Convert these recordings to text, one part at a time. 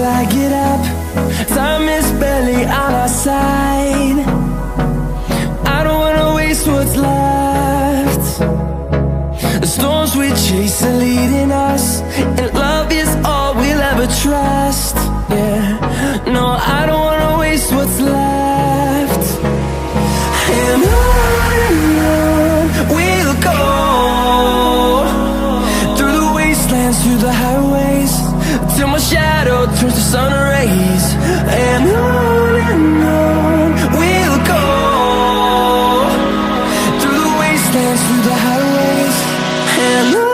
till I get up. Time is barely on our side. I don't wanna waste what's left. The storms we chase are leading us, and love is all we'll ever trust. Yeah, no, I don't wanna waste what's left. And on we'll go, through the wastelands, through the highways, till my shadow turns to sun rays. And on we'll go, through the wastelands, through the highways, and on.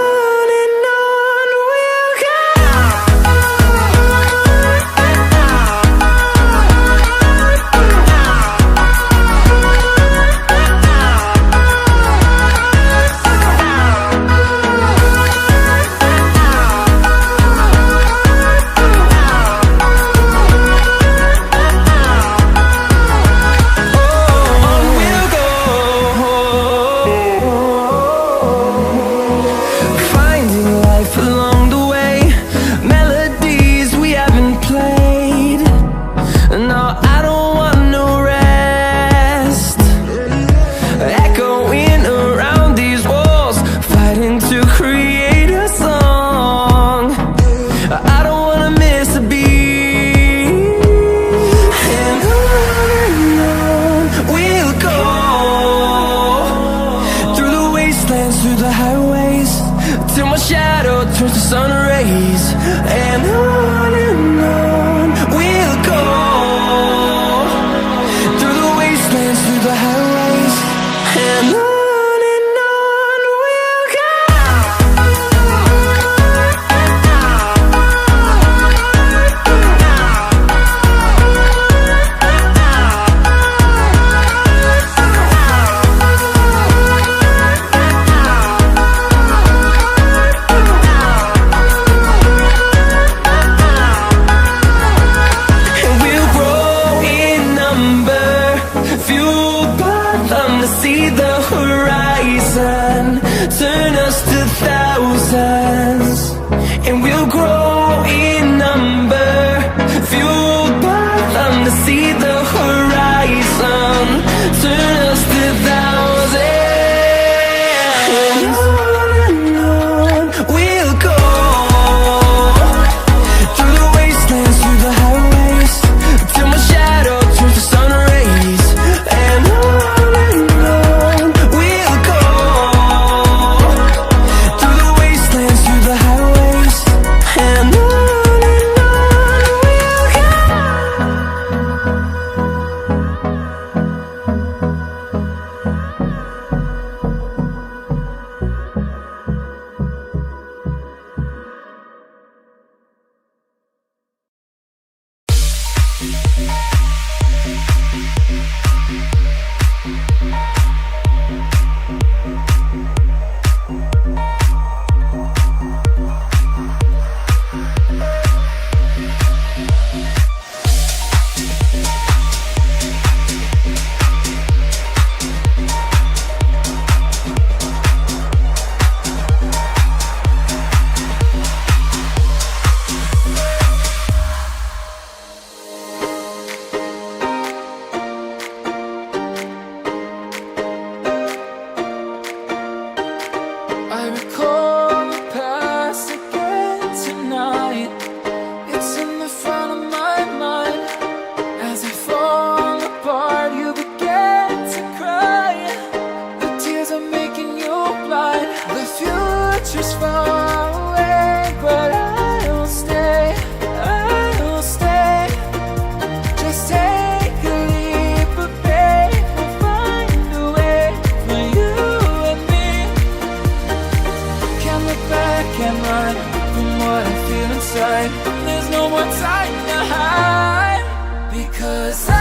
There's no more time to hide, because